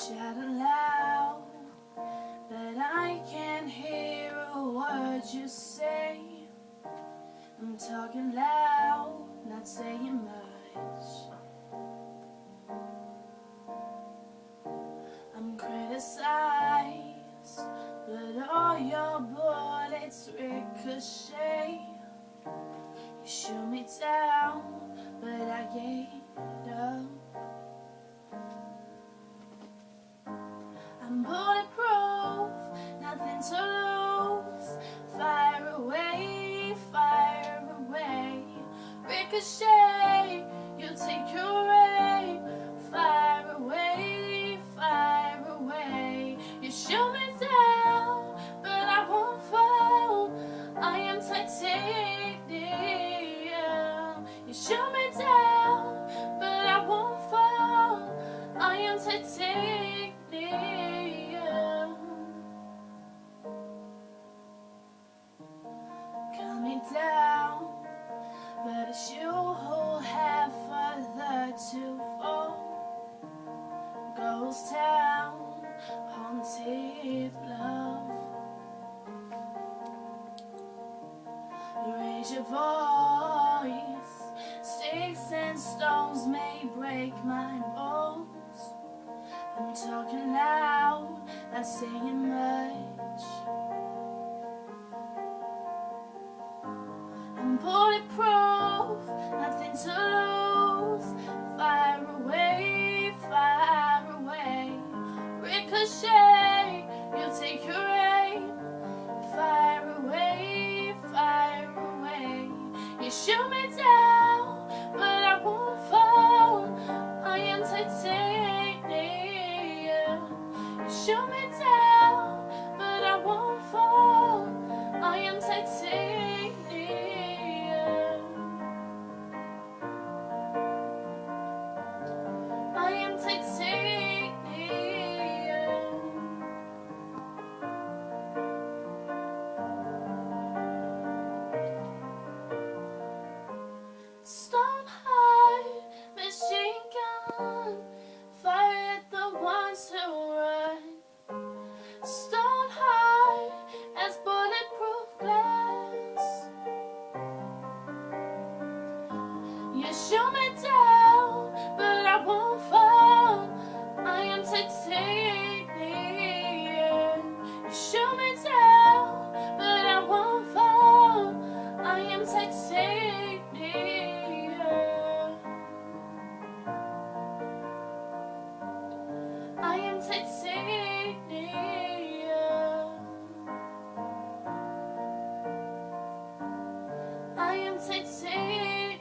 shouting loud, but I can't hear a word you say. I'm talking loud, not saying much. I'm criticized, but all your bullets ricochet. You shoot me down, but I get up. I'm bulletproof, nothing to lose. Fire away, ricochet, you take your aim. Fire away, you shoot me down, but I won't fall. I am titanium. You shoot me down, but I won't fall. I am titanium. Cut me down, but it's you who have further to fall. Ghost town, haunted love. Raise your voice. Sticks and stones may break my bones. I'm talking loud, not saying much. I'm bulletproof, nothing to lose. Fire away, ricochet, you take your aim. Fire away, you shoot me down, but I won't fall. I am titanium. You shoot me down, but I won't fall. I am titanium. I am titanium. Stone hard machine gun, fire at the ones who run. Stone hard as bulletproof glass. You shoot me down, but I won't fall. I am titanium. You shoot me down, but I won't fall. I am titanium. I am titanium. I am titanium.